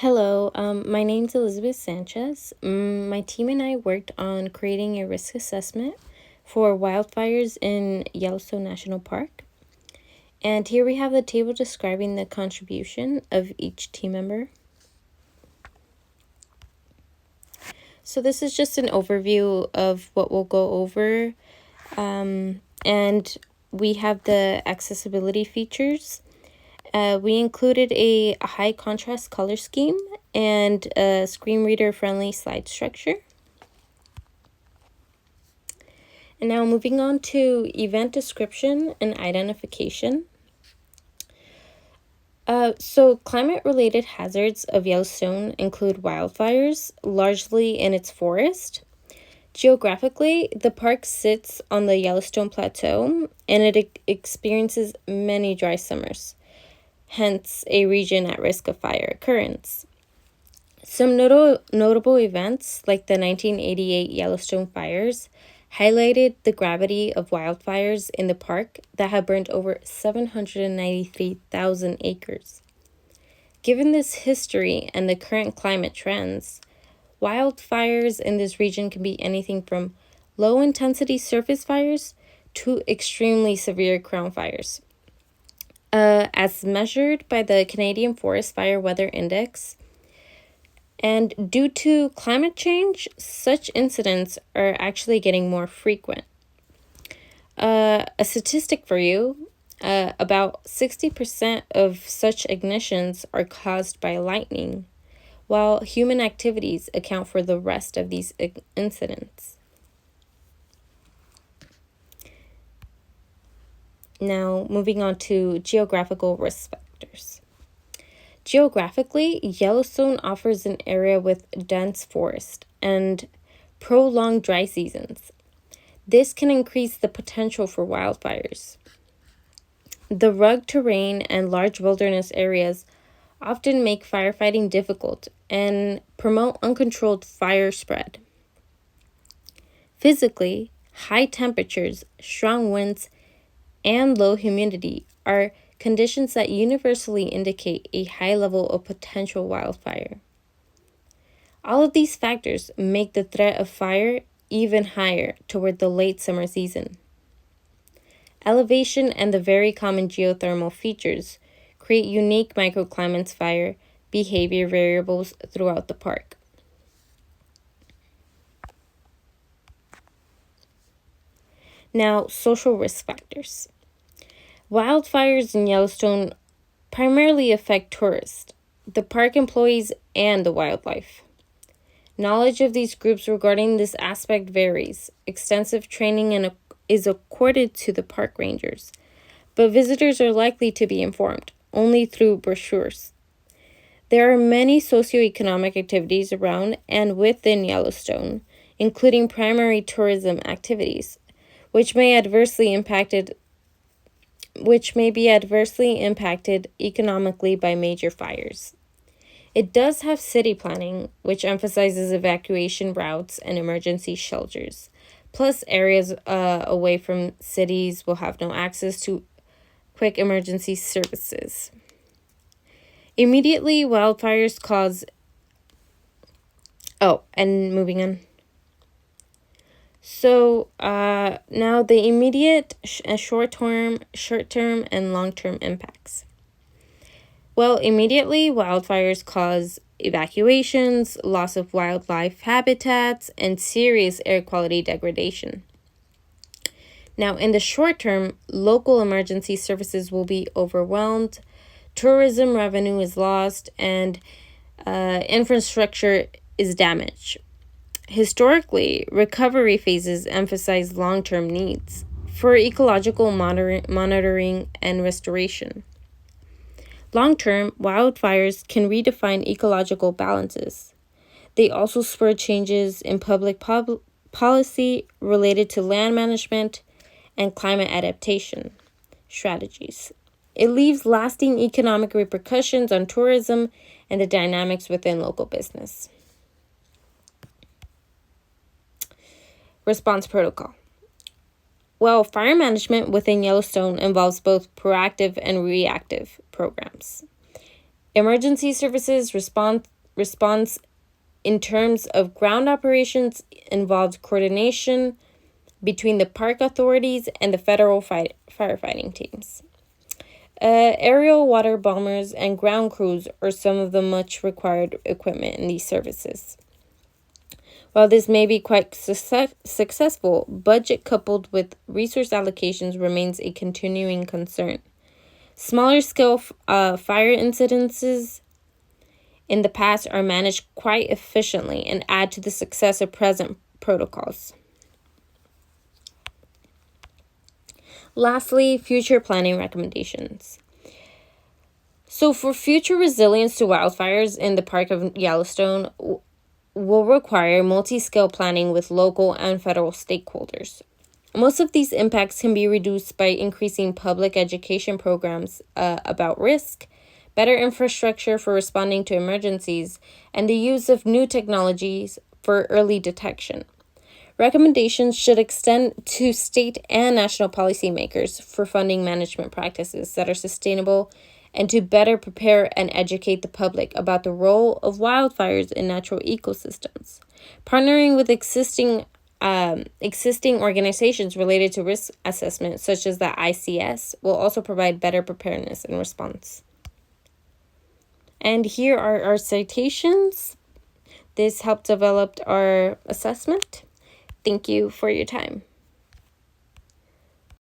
Hello, my name's Elizabeth Sanchez. My team and I worked on creating a risk assessment for wildfires in Yellowstone National Park. And here we have the table describing the contribution of each team member. So this is just an overview of what we'll go over. And we have the accessibility features. We included a high contrast color scheme and a screen reader friendly slide structure. And now moving on to event description and identification. So climate-related hazards of Yellowstone include wildfires, largely in its forest. Geographically, the park sits on the Yellowstone Plateau, and it experiences many dry summers, hence a region at risk of fire occurrence. Some notable events, like the 1988 Yellowstone fires, highlighted the gravity of wildfires in the park that have burned over 793,000 acres. Given this history and the current climate trends, wildfires in this region can be anything from low-intensity surface fires to extremely severe crown fires. As measured by the Canadian Forest Fire Weather Index, and due to climate change, such incidents are actually getting more frequent. A statistic for you, about 60% of such ignitions are caused by lightning, while human activities account for the rest of these incidents. Now, moving on to geographical risk factors. Geographically, Yellowstone offers an area with dense forest and prolonged dry seasons. This can increase the potential for wildfires. The rugged terrain and large wilderness areas often make firefighting difficult and promote uncontrolled fire spread. Physically, high temperatures, strong winds, and low humidity are conditions that universally indicate a high level of potential wildfire. All of these factors make the threat of fire even higher toward the late summer season. Elevation and the very common geothermal features create unique microclimates fire behavior variables throughout the park. Now, social risk factors. Wildfires in Yellowstone primarily affect tourists, the park employees, and the wildlife. Knowledge of these groups regarding this aspect varies. Extensive training is accorded to the park rangers, but visitors are likely to be informed only through brochures. There are many socioeconomic activities around and within Yellowstone, including primary tourism activities, which may be adversely impacted economically by major fires. It does have city planning, which emphasizes evacuation routes and emergency shelters. Plus, areas away from cities will have no access to quick emergency services. Immediately, wildfires cause... and moving on. So now the immediate short-term, and long-term impacts. Well, immediately, wildfires cause evacuations, loss of wildlife habitats, and serious air quality degradation. Now, in the short term, local emergency services will be overwhelmed, tourism revenue is lost, and infrastructure is damaged. Historically, recovery phases emphasize long-term needs for ecological monitoring and restoration. Long-term, wildfires can redefine ecological balances. They also spur changes in public policy related to land management and climate adaptation strategies. It leaves lasting economic repercussions on tourism and the dynamics within local business. Response protocol. Well, fire management within Yellowstone involves both proactive and reactive programs. Emergency services respond response in terms of ground operations involves coordination between the park authorities and the federal firefighting teams. Aerial water bombers and ground crews are some of the much required equipment in these services. While this may be quite successful, budget coupled with resource allocations remains a continuing concern. Smaller scale fire incidences in the past are managed quite efficiently and add to the success of present protocols. Lastly, future planning recommendations. So for future resilience to wildfires in the Park of Yellowstone will require multi-scale planning with local and federal stakeholders. Most of these impacts can be reduced by increasing public education programs about risk, better infrastructure for responding to emergencies, and the use of new technologies for early detection. Recommendations should extend to state and national policymakers for funding management practices that are sustainable and to better prepare and educate the public about the role of wildfires in natural ecosystems. Partnering with existing organizations related to risk assessment, such as the ICS, will also provide better preparedness and response. And here are our citations. This helped develop our assessment. Thank you for your time.